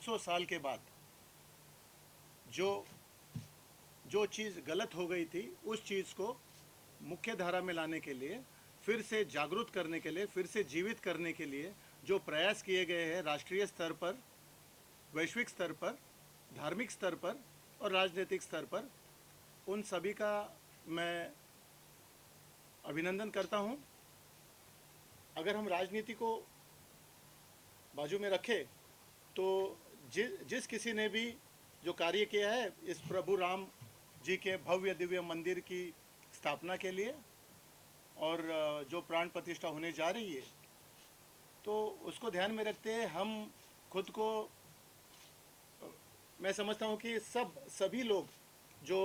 500 साल के बाद जो जो चीज़ गलत हो गई थी उस चीज़ को मुख्य धारा में लाने के लिए, फिर से जागरूक करने के लिए, फिर से जीवित करने के लिए जो प्रयास किए गए हैं राष्ट्रीय स्तर पर, वैश्विक स्तर पर, धार्मिक स्तर पर और राजनीतिक स्तर पर, उन सभी का मैं अभिनंदन करता हूं। अगर हम राजनीति को बाजू में रखें तो जिस किसी ने भी जो कार्य किया है इस प्रभु राम जी के भव्य दिव्य मंदिर की स्थापना के लिए और जो प्राण प्रतिष्ठा होने जा रही है, तो उसको ध्यान में रखते हुए हम खुद को, मैं समझता हूँ कि सभी लोग जो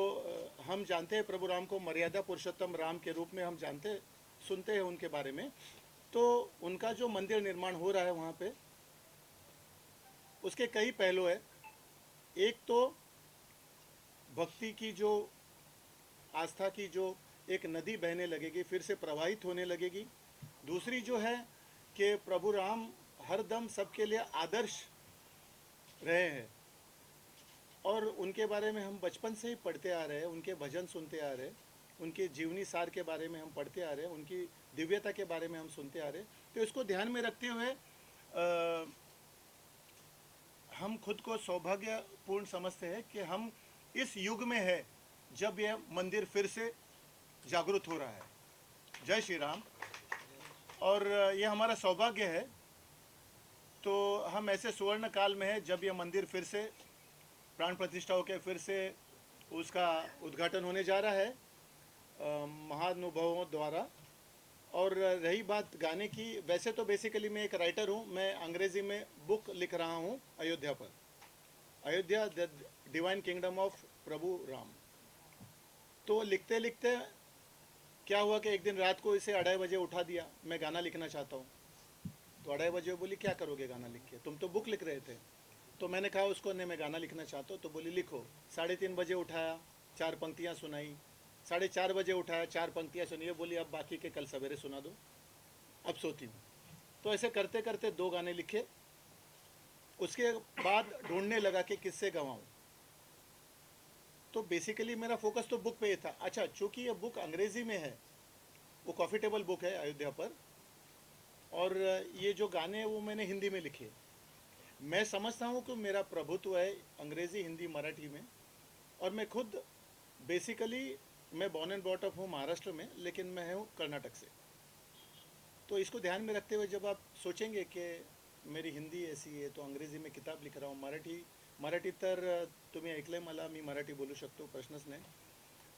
हम जानते हैं प्रभु राम को मर्यादा पुरुषोत्तम राम के रूप में हम जानते सुनते हैं उनके बारे में, तो उनका जो मंदिर निर्माण हो रहा है वहाँ पे उसके कई पहलू है। एक तो भक्ति की जो आस्था की जो एक नदी बहने लगेगी, फिर से प्रवाहित होने लगेगी। दूसरी जो है कि प्रभु राम हरदम सबके लिए आदर्श रहे हैं और उनके बारे में हम बचपन से ही पढ़ते आ रहे हैं, उनके भजन सुनते आ रहे हैं, उनके जीवनी सार के बारे में हम पढ़ते आ रहे हैं, उनकी दिव्यता के बारे में हम सुनते आ रहे हैं। तो इसको ध्यान में रखते हुए हम खुद को सौभाग्यपूर्ण समझते हैं कि हम इस युग में है जब यह मंदिर फिर से जागृत हो रहा है। जय श्री राम। और यह हमारा सौभाग्य है। तो हम ऐसे सुवर्ण काल में है जब यह मंदिर फिर से प्राण प्रतिष्ठा होकर फिर से उसका उद्घाटन होने जा रहा है महानुभावों द्वारा। और रही बात गाने की, वैसे तो बेसिकली मैं एक राइटर हूँ, मैं अंग्रेज़ी में बुक लिख रहा हूँ अयोध्या पर, Ayodhya the divine kingdom of Prabhu Ram. तो लिखते लिखते क्या हुआ कि एक दिन रात को इसे 2:30 बजे उठा दिया, मैं गाना लिखना चाहता हूँ। तो 2:30 बजे बोली क्या करोगे गाना लिख के, तुम तो बुक लिख रहे थे। तो मैंने कहा उसको, नहीं मैं गाना लिखना चाहता हूँ। तो बोली लिखो। 3:30 बजे उठाया, 4 पंक्तियाँ सुनाई। 4:30 बजे उठाया, 4 पंक्तियाँ सुनिए, बोली अब बाकी के कल सवेरे सुना दो, अब सोती हूँ। तो ऐसे करते करते 2 गाने लिखे। उसके बाद ढूंढने लगा कि किससे गवाऊँ। तो बेसिकली मेरा फोकस तो बुक पे ही था। अच्छा, चूँकि ये बुक अंग्रेज़ी में है, वो कॉफ़ी टेबल बुक है अयोध्या पर, और ये जो गाने हैं वो मैंने हिंदी में लिखे। मैं समझता हूँ कि मेरा प्रभुत्व है अंग्रेज़ी, हिंदी, मराठी में। और मैं खुद बेसिकली मैं बॉर्न एंड ब्रॉट अप हूँ महाराष्ट्र में, लेकिन मैं हूँ कर्नाटक से। तो इसको ध्यान में रखते हुए जब आप सोचेंगे कि मेरी हिंदी ऐसी आहे, तो अंग्रेजी में किताब लिख रहा हूँ, मराठी तर तुम्ही ऐकलंय मला, मी मराठी बोलू शकतो, प्रश्नच नाही।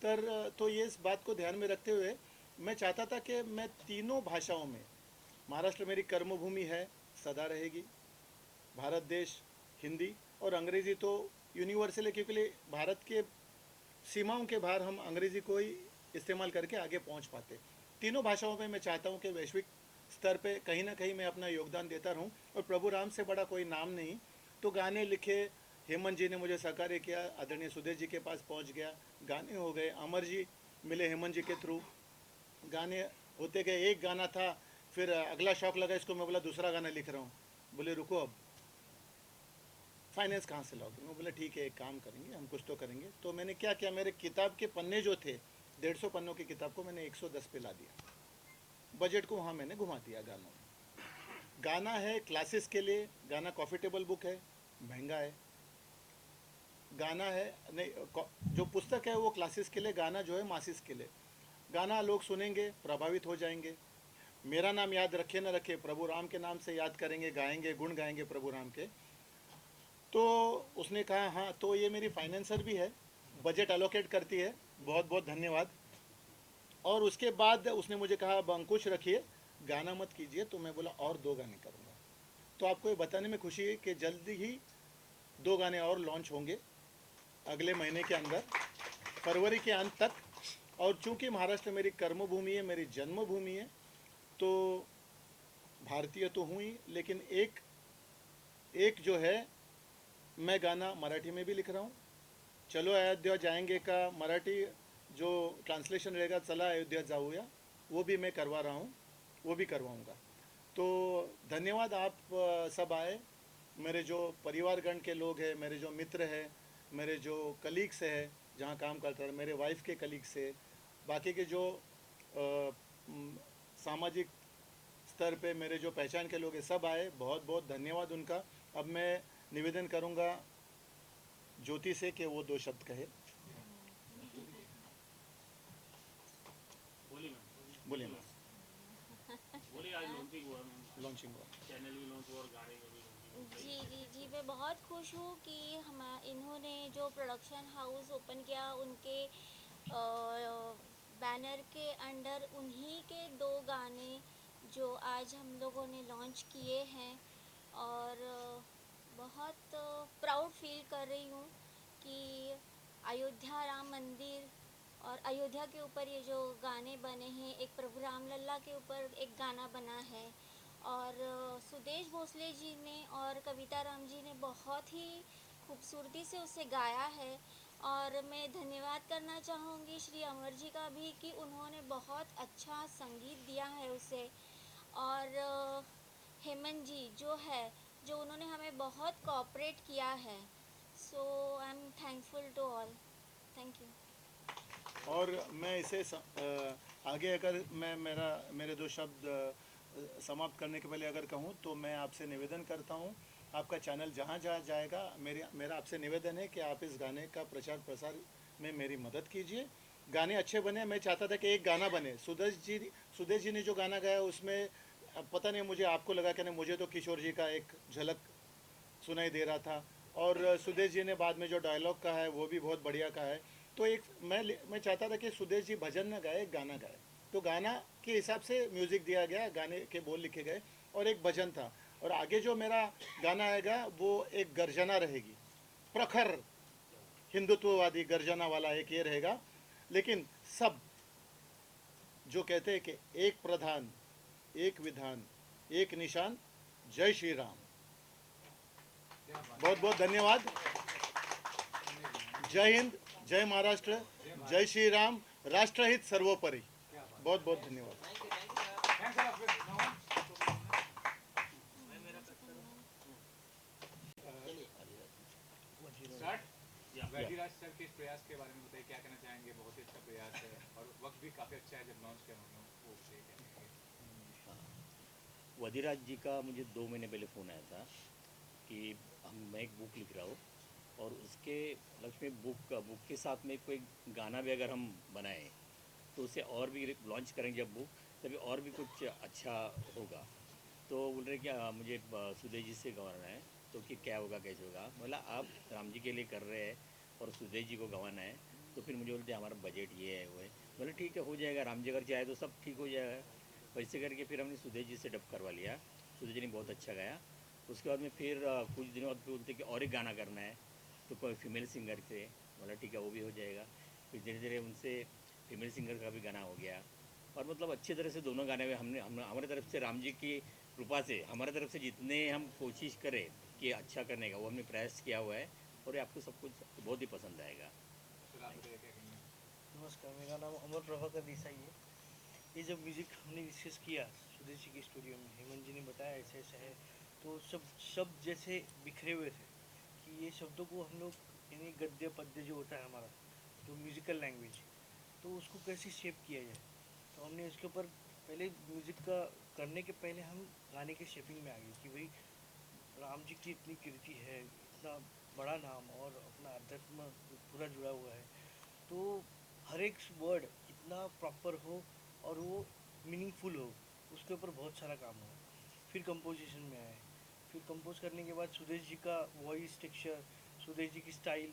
तर तो ये इस बात को ध्यान में रखते हुए मैं चाहता था कि मैं तीनों भाषाओं में, महाराष्ट्र मेरी कर्मभूमि है, सदा रहेगी, भारत देश हिंदी, और अंग्रेज़ी तो यूनिवर्सल है, क्योंकि भारत के सीमाओं के बाहर हम अंग्रेज़ी को ही इस्तेमाल करके आगे पहुंच पाते। तीनों भाषाओं में मैं चाहता हूं कि वैश्विक स्तर पे कहीं ना कहीं मैं अपना योगदान देता रहूं। और प्रभु राम से बड़ा कोई नाम नहीं। तो गाने लिखे, हेमंत जी ने मुझे सहकार्य किया, आदरणीय सुधीर जी के पास पहुंच गया, गाने हो गए, अमर जी मिले हेमंत जी के थ्रू, गाने होते गए। एक गाना था, फिर अगला शौक लगा इसको, मैं बोला दूसरा गाना लिख रहा हूँ। बोले रुको, अब फाइनेंस कहाँ से लाओगे। मैं बोला ठीक है, एक काम करेंगे, हम कुछ तो करेंगे। तो मैंने क्या किया, मेरे किताब के पन्ने जो थे, 150 पन्नों की किताब को मैंने 110 पे ला दिया। बजट को वहाँ मैंने घुमा दिया गानों में। गाना है क्लासेस के लिए, गाना कॉफ़ी टेबल बुक है, महंगा है। गाना है नहीं, जो पुस्तक है वो क्लासेस के लिए, गाना जो है मासिस के लिए। गाना लोग सुनेंगे, प्रभावित हो जाएंगे। मेरा नाम याद रखे ना रखे, प्रभु राम के नाम से याद करेंगे, गाएंगे, गुण गाएंगे प्रभु राम के। तो उसने कहा हाँ, तो ये मेरी फाइनेंसर भी है, बजट अलोकेट करती है, बहुत बहुत धन्यवाद। और उसके बाद उसने मुझे कहा अब अंकुश रखिए, गाना मत कीजिए। तो मैं बोला और 2 गाने करूँगा। तो आपको ये बताने में खुशी है कि जल्दी ही 2 गाने और लॉन्च होंगे अगले महीने के अंदर, फरवरी के अंत तक। और चूँकि महाराष्ट्र मेरी कर्मभूमि है, मेरी जन्मभूमि है, तो भारतीय तो हूँ ही, लेकिन एक जो है, मैं गाना मराठी में भी लिख रहा हूँ। चलो अयोध्या जाएंगे का मराठी जो ट्रांसलेशन रहेगा, चला अयोध्या जाऊया, वो भी मैं करवा रहा हूँ, वो भी करवाऊँगा। तो धन्यवाद, आप सब आए, मेरे जो परिवारगण के लोग हैं, मेरे जो मित्र हैं, मेरे जो कलीग्स हैं जहाँ काम करता है, मेरे वाइफ के कलीग्स है, बाकी के जो सामाजिक स्तर पे मेरे जो पहचान के लोग हैं, सब आए, बहुत बहुत धन्यवाद उनका। अब मैं निवेदन करूँगा ज्योति से कि वो दो शब्द कहे। बोलिए मैम। बोलिए, आज लॉन्चिंग हुआ मैम, लॉन्चिंग हुआ। चैनल भी लॉन्च हुआ और गाने का भी लॉन्चिंग जी जी जी, मैं बहुत खुश हूँ कि हम इन्होंने जो प्रोडक्शन हाउस ओपन किया उनके बैनर के अंडर उन्हीं के दो गाने जो आज हम लोगों ने लॉन्च किए हैं। और बहुत प्राउड फील कर रही हूँ कि अयोध्या राम मंदिर और अयोध्या के ऊपर ये जो गाने बने हैं, एक प्रभु राम लल्ला के ऊपर एक गाना बना है और सुदेश भोसले जी ने और कविता राम जी ने बहुत ही खूबसूरती से उसे गाया है। और मैं धन्यवाद करना चाहूँगी श्री अमर जी का भी कि उन्होंने बहुत अच्छा संगीत दिया है उसे। और हेमंत जी जो है, जो उन्होंने हमें बहुत कोऑपरेट किया है। So I am thankful to all. Thank you. और मैं इसे आगे अगर मैं मेरे दो शब्द समाप्त करने के पहले अगर कहूँ तो मैं आपसे निवेदन करता हूँ, आपका चैनल जहाँ जहाँ जाएगा, मेरा आपसे निवेदन है कि आप इस गाने का प्रचार प्रसार में मेरी मदद कीजिए। गाने अच्छे बने, मैं चाहता था कि एक गाना बने। सुदेश जी ने जो गाना गाया उसमें पता नहीं, मुझे आपको लगा कि नहीं, मुझे तो किशोर जी का एक झलक सुनाई दे रहा था। और सुदेश जी ने बाद में जो डायलॉग कहा है वो भी बहुत बढ़िया कहा है। तो एक मैं चाहता था कि सुदेश जी भजन न गाए, गाना गाए। तो गाना के हिसाब से म्यूज़िक दिया गया, गाने के बोल लिखे गए और एक भजन था। और आगे जो मेरा गाना आएगा वो एक गर्जना रहेगी, प्रखर हिंदुत्ववादी गर्जना वाला एक ये रहेगा। लेकिन सब जो कहते हैं कि एक प्रधान, एक विधान, एक निशान, जय श्री राम। बहुत बहुत धन्यवाद। जय हिंद, जय महाराष्ट्र, जय श्री राम, राष्ट्रहित सर्वोपरि। बहुत बहुत धन्यवाद। वजीराज सर के इस प्रयास के बारे में बताइए, क्या कहना चाहेंगे? बहुत ही अच्छा प्रयास है और वक्त भी काफ़ी अच्छा है जब लॉन्च किया उन्होंने, वो बताइए क्या कहेंगे। वजीराज जी का मुझे 2 महीने पहले फ़ोन आया था कि मैं एक बुक लिख रहा हूँ और उसके लक्ष्य में बुक के साथ में कोई गाना भी अगर हम बनाएं तो उसे और भी लॉन्च करेंगे जब बुक, तभी और भी कुछ अच्छा होगा। तो बोल रहे क्या मुझे सुदेश जी से गंवाना है, तो कि क्या होगा कैसे होगा। बोला आप राम जी के लिए कर रहे हैं और सुदेश जी को गंवाना है, तो फिर मुझे बोलते हमारा बजट ये है वो है। बोले ठीक है, हो जाएगा, राम जी अगर चाहे तो सब ठीक हो जाएगा। वैसे करके फिर हमने सुदेश जी से डब करवा लिया। सुदेश जी ने बहुत अच्छा गाया। उसके बाद में फिर कुछ दिनों बाद फिर बोलते कि और एक गाना करना है, तो कोई फीमेल सिंगर थे। बोला ठीक है, वो भी हो जाएगा। फिर धीरे धीरे उनसे फीमेल सिंगर का भी गाना हो गया। और मतलब अच्छी तरह से दोनों गाने में हमारे तरफ से राम जी की कृपा से हमारे तरफ से जितने हम कोशिश करें कि अच्छा करने का, वो हमने प्रयास किया हुआ है और ये आपको सब कुछ बहुत ही पसंद आएगा। सर आप बताइए क्या कहेंगे। नमस्कार, मेरा नाम अमर प्रभाकर देसाई है। ये जब म्यूज़िक हमने डिस्कस किया सुदेश जी के स्टूडियो में, हेमंत जी ने बताया ऐसे ऐसा है, तो सब शब्द जैसे बिखरे हुए थे कि ये शब्दों को हम लोग, यानी गद्य पद्य जो होता है हमारा जो म्यूज़िकल लैंग्वेज, तो उसको कैसे शेप किया जाए। तो हमने उसके ऊपर पहले म्यूज़िक का करने के पहले हम गाने के शेपिंग में आ गए कि भाई राम जी की इतनी कीर्ति है, इतना बड़ा नाम और अपना अध्यात्म पूरा जुड़ा हुआ है, तो हर एक वर्ड इतना प्रॉपर हो और वो मीनिंगफुल हो, उसके ऊपर बहुत सारा काम हुआ। फिर कंपोजिशन में आए, फिर कंपोज करने के बाद सुदेश जी का वॉइस टेक्सचर, सुदेश जी की स्टाइल,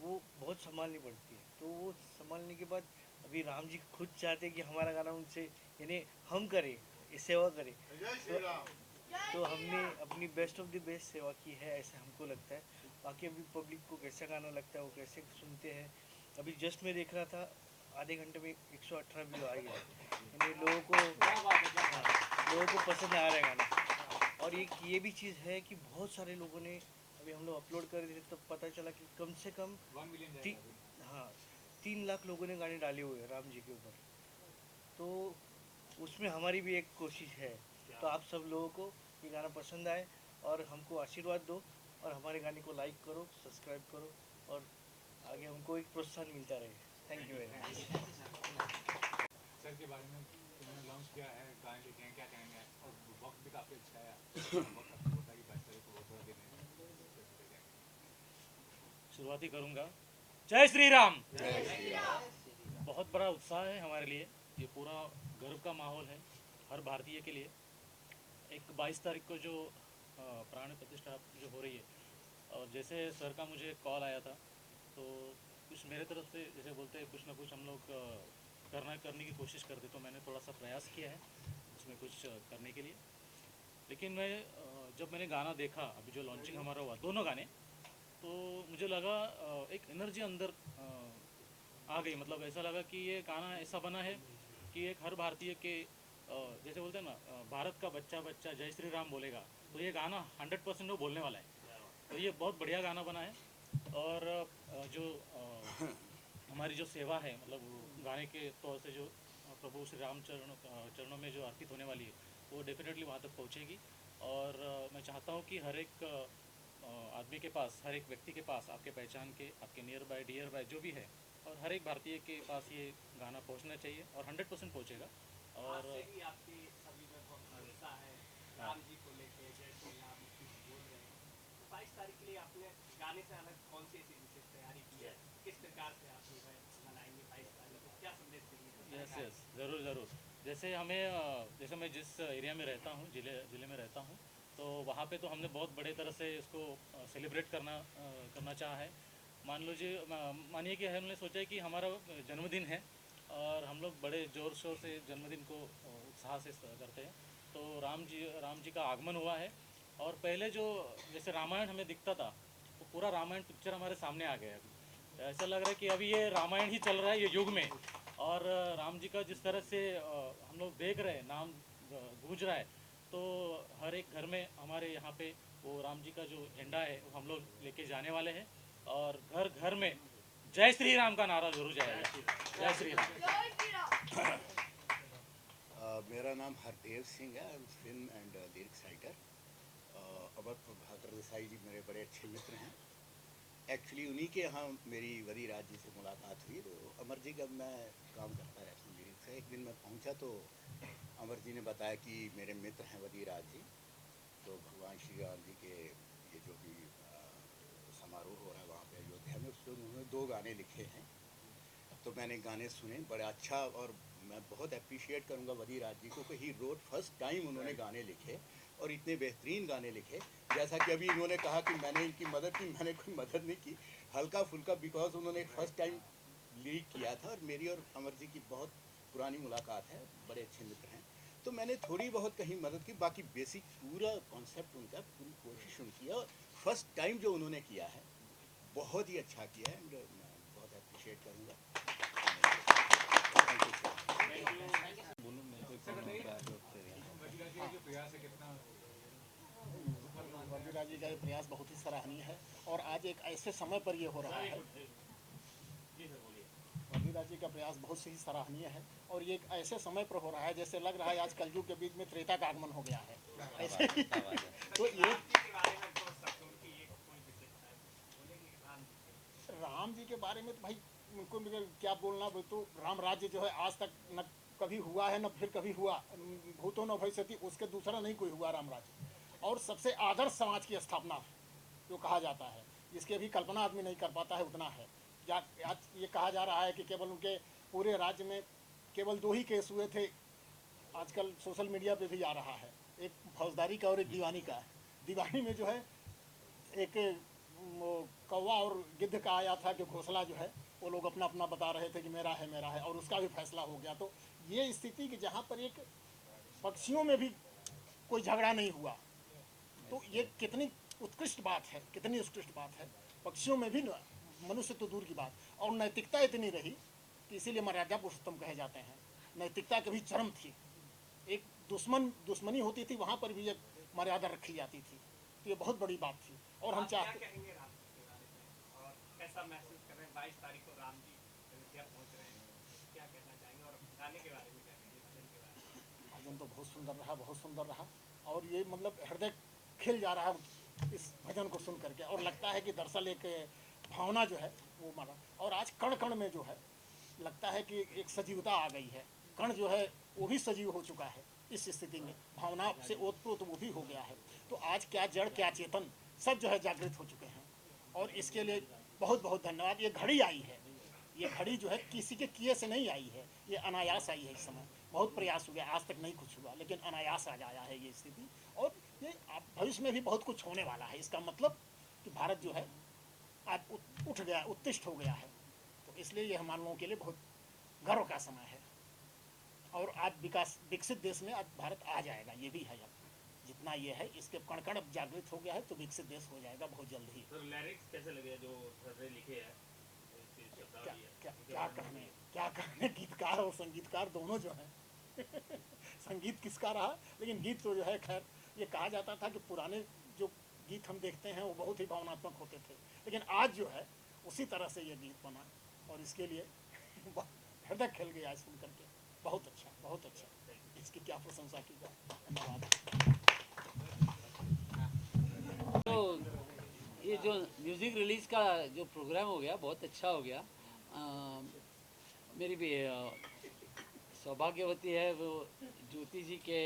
वो बहुत संभालनी पड़ती है। तो वो संभालने के बाद अभी राम जी खुद चाहते हैं कि हमारा गाना उनसे, यानी हम करें, ये सेवा करें। तो हमने अपनी बेस्ट ऑफ द बेस्ट सेवा की है, ऐसा हमको लगता है। बाकी अभी पब्लिक को कैसा गाना लगता है, वो कैसे सुनते हैं, अभी जस्ट मैं देख रहा था आधे घंटे में 118 व्यू आ गया, यानी लोगों को, हाँ, लोगों को पसंद आ रहा है गाना। और ये भी चीज़ है कि बहुत सारे लोगों ने, अभी हम लोग अपलोड कर दिए तो पता चला कि कम से कम 1 मिलियन ती, जाएगा अभी। हाँ 3 लाख लोगों ने गाने डाले हुए हैं राम जी के ऊपर। तो उसमें हमारी भी एक कोशिश है। तो आप सब लोगों को ये गाना पसंद आए और हमको आशीर्वाद दो और हमारे गाने को लाइक करो, सब्सक्राइब करो और आगे हमको एक प्रोत्साहन मिलता रहे। Thank you very much. Sir के बारे में उन्होंने लॉन्च किया है, गाने लिखे हैं, क्या कहेंगे? और वक्त भी काफ़ी अच्छा है, वक्त आपको होता है कि 22 तारीख को बहुत बड़ा दिन है, इस पे क्या कहेंगे? शुरुआती करूंगा। जय श्री राम। बहुत बड़ा उत्साह है हमारे लिए, ये पूरा गर्व का माहौल है हर भारतीय के लिए। एक 22 तारीख को जो प्राण प्रतिष्ठा जो हो रही है, और जैसे सर का मुझे कॉल आया था तो कुछ मेरे तरफ से जैसे बोलते हैं कुछ ना कुछ हम लोग करने की कोशिश करते, तो मैंने थोड़ा सा प्रयास किया है उसमें कुछ करने के लिए। लेकिन मैं जब मैंने गाना देखा अभी जो लॉन्चिंग हमारा हुआ दोनों गाने, तो मुझे लगा एक एनर्जी अंदर आ गई। मतलब ऐसा लगा कि ये गाना ऐसा बना है कि एक हर भारतीय के जैसे बोलते हैं ना भारत का बच्चा बच्चा जय श्री राम बोलेगा, तो ये गाना 100% वो बोलने वाला है। तो ये बहुत बढ़िया गाना बना है। और जो हमारी जो सेवा है, मतलब वो गाने के तौर से जो प्रभु श्री राम चरणों में जो अर्पित होने वाली है, वो डेफिनेटली वहाँ तक पहुँचेगी। और मैं चाहता हूँ कि हर एक आदमी के पास, हर एक व्यक्ति के पास, आपके पहचान के, आपके नियर बाय डियर बाय जो भी है, और हर एक भारतीय के पास ये गाना पहुंचना चाहिए और 100% पहुंचेगा। और भी आपकी सभी में बहुत भरोसा है राम जी को लेके, जय श्री राम की बोल रहे हैं। तो 22 तारीख के लिए आपने गाने से अलग कौन सी ऐसी विशेष तैयारी की है? किस प्रकार से आप जो है मनाएंगे 22 तारीख को, क्या संदेश देंगे? यस यस, ज़रूर ज़रूर। जैसे हमें जैसे मैं जिस एरिया में रहता हूँ, ज़िले में रहता हूँ, तो वहाँ पे तो हमने बहुत बड़े तरह से इसको सेलिब्रेट करना चाहा है। मानिए कि हमने सोचा है कि हमारा जन्मदिन है और हम लोग बड़े ज़ोर शोर से जन्मदिन को उत्साह से करते हैं। तो राम जी का आगमन हुआ है। और पहले जो जैसे रामायण हमें दिखता था, तो पूरा रामायण पिक्चर हमारे सामने आ गया है अभी। ऐसा लग रहा है कि अभी ये रामायण ही चल रहा है ये युग में। और राम जी का जिस तरह से हम लोग देख रहे हैं, नाम गूंज रहा है, तो हर एक घर में हमारे यहाँ पे वो राम जी का जो झंडा है वो हम लोग लेके जाने वाले हैं। और घर घर में जय श्री राम का नारा जरूर जाएगा। जय श्री राम। मेरा नाम हरदेव सिंह है। I am film and lyrics writer. Amar Prabhakar Desai ji मेरे बड़े अच्छे मित्र हैं। एक्चुअली उन्हीं के यहाँ मेरी वदीराज जी से मुलाकात हुई। तो अमर जी का मैं काम करता रहता हूँ लिरिक्स से। एक दिन मैं पहुँचा तो अमर जी ने बताया कि मेरे मित्र हैं वदीराज जी, तो भगवान श्री राम जी के ये जो भी समारोह हो रहा है वहाँ पे अयोध्या में, उस पर उन्होंने 2 गाने लिखे हैं। तो मैंने गाने सुने, बड़ा अच्छा। और मैं बहुत अप्रिशिएट करूंगा वदीराज जी को कि ही रोड फर्स्ट टाइम उन्होंने गाने लिखे और इतने बेहतरीन गाने लिखे। जैसा कि अभी इन्होंने कहा कि मैंने इनकी मदद की, मैंने कोई मदद नहीं की, हल्का फुल्का, बिकॉज उन्होंने फर्स्ट टाइम लीड किया था। और मेरी और अमर जी की बहुत पुरानी मुलाकात है, बड़े अच्छे मित्र हैं। तो मैंने थोड़ी बहुत कहीं मदद की, बाकी बेसिक पूरा कॉन्सेप्ट उनका, पूरी कोशिश उनकी है। और फर्स्ट टाइम जो उन्होंने किया है बहुत ही अच्छा किया है। मैं बहुत अप्रिशिएट करूँगा। वजीरा जी का जो प्रयास है कितना वजीरा जी का ये प्रयास बहुत ही सराहनीय है। और आज एक ऐसे समय पर ये हो रहा है, वजीरा जी का प्रयास बहुत ही सराहनीय है। और ये एक ऐसे समय पर हो रहा है जैसे लग रहा है आज कलयुग के बीच में त्रेता का आगमन हो गया है ऐसे। तो ये राम जी के बारे में तो भाई उनको क्या बोलना, तो राम राज्य जो है आज तक न कभी हुआ है न फिर कभी हुआ, भूतो न भविष्यति, उसके दूसरा नहीं कोई हुआ राम राज्य। और सबसे आदर्श समाज की स्थापना जो कहा जाता है, जिसकी अभी कल्पना आदमी नहीं कर पाता है, उतना है। आज ये कहा जा रहा है कि केवल उनके पूरे राज्य में केवल 2 ही केस हुए थे। आजकल सोशल मीडिया पे भी आ रहा है, एक फौजदारी का और एक दीवानी का। दीवानी में जो है एक कौवा और गिद्ध का आया था कि घोंसला जो है वो लोग अपना अपना बता रहे थे कि मेरा है, और उसका भी फैसला हो गया। तो ये स्थिति कि जहाँ पर एक पक्षियों में भी कोई झगड़ा नहीं हुआ, तो ये कितनी उत्कृष्ट बात है, कितनी उत्कृष्ट बात है। पक्षियों में भी मनुष्य तो दूर की बात। और नैतिकता इतनी रही कि इसीलिए मर्यादा पुरुषोत्तम कहे जाते हैं। नैतिकता कभी चरम थी। एक दुश्मनी होती थी, वहाँ पर भी एक मर्यादा रखी जाती थी। तो ये बहुत बड़ी बात थी। और हम चाहते कहेंगे राम जी के बारे में, और कैसा महसूस कर रहे हैं 22 तारीख को राम जी अयोध्या पहुंच रहे हैं, क्या कहना चाहेंगे? और गाने के बारे में क्या कहेंगे, भजन के बारे में? भजन तो बहुत सुंदर रहा, बहुत सुंदर रहा। और ये मतलब हृदय खिल जा रहा है इस भजन को सुन करके, और लगता है कि दरअसल एक भावना जो है वो मारा। और आज कण कण में जो है लगता है कि एक सजीवता आ गई है, कण जो है वो भी सजीव हो चुका है इस स्थिति में, भावना से ओतप्रोत वो भी हो गया है। तो आज क्या जड़ क्या चेतन सब जो है जागृत हो चुके हैं, और इसके लिए बहुत बहुत धन्यवाद। ये घड़ी आई है, ये घड़ी जो है किसी के किए से नहीं आई है, ये अनायास आई है। इस समय बहुत प्रयास हुआ, आज तक नहीं कुछ हुआ, लेकिन अनायास आ आया है ये स्थिति, और ये भविष्य में भी बहुत कुछ होने वाला है। इसका मतलब कि भारत जो है आज उठ गया, उत्तिष्ठ हो गया है। तो इसलिए ये हम लोगों के लिए बहुत गर्व का समय है, और आज विकसित देश में आज भारत आ जाएगा, ये भी है। अब जितना ये है इसके कण कण अब जागृत हो गया है, तो विकसित देश हो जाएगा बहुत जल्द ही। सर लिरिक्स कैसे लगे जो सर ने लिखे हैं? क्या कहने गीतकार और संगीतकार दोनों जो हैं संगीत किसका रहा, लेकिन गीत तो जो है खैर ये कहा जाता था कि पुराने जो गीत हम देखते हैं वो बहुत ही भावनात्मक होते थे, लेकिन आज जो है उसी तरह से ये गीत बना, और इसके लिए हृदय खिल गया सुन करके। बहुत अच्छा, बहुत अच्छा, इसकी क्या प्रशंसा की जाए। धन्यवाद। तो ये जो म्यूज़िक रिलीज़ का जो प्रोग्राम हो गया बहुत अच्छा हो गया। मेरी भी सौभाग्यवती है, वो ज्योति जी के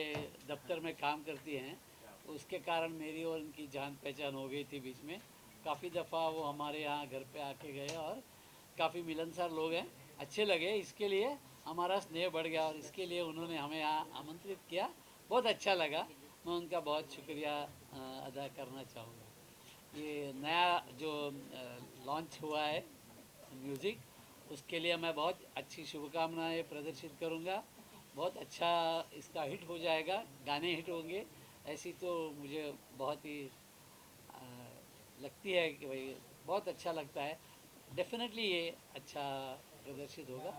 दफ्तर में काम करती हैं, उसके कारण मेरी और उनकी जान पहचान हो गई थी बीच में। काफ़ी दफ़ा वो हमारे यहाँ घर पे आके गए और काफ़ी मिलनसार लोग हैं, अच्छे लगे। इसके लिए हमारा स्नेह बढ़ गया और इसके लिए उन्होंने हमें यहाँ आमंत्रित किया, बहुत अच्छा लगा। मैं उनका बहुत शुक्रिया अदा करना चाहूँगा। ये नया जो लॉन्च हुआ है म्यूज़िक, उसके लिए मैं बहुत अच्छी शुभकामनाएं प्रदर्शित करूँगा। बहुत अच्छा इसका हिट हो जाएगा, गाने हिट होंगे, ऐसी तो मुझे बहुत ही लगती है कि भाई बहुत अच्छा लगता है। डेफिनेटली ये अच्छा प्रदर्शित होगा।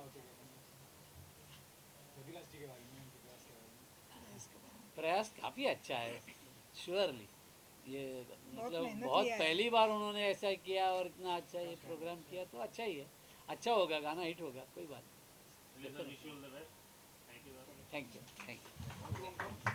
रविलास जी के बारे में, उनके प्रयास के बारे में। प्रयास काफ़ी अच्छा है, श्योरली। ये मतलब मेहनत बहुत किया है। पहली बार उन्होंने ऐसा किया और इतना अच्छा ये प्रोग्राम किया, तो अच्छा ही है, अच्छा होगा, गाना हिट होगा, कोई बात नहीं। Thank you, thank you.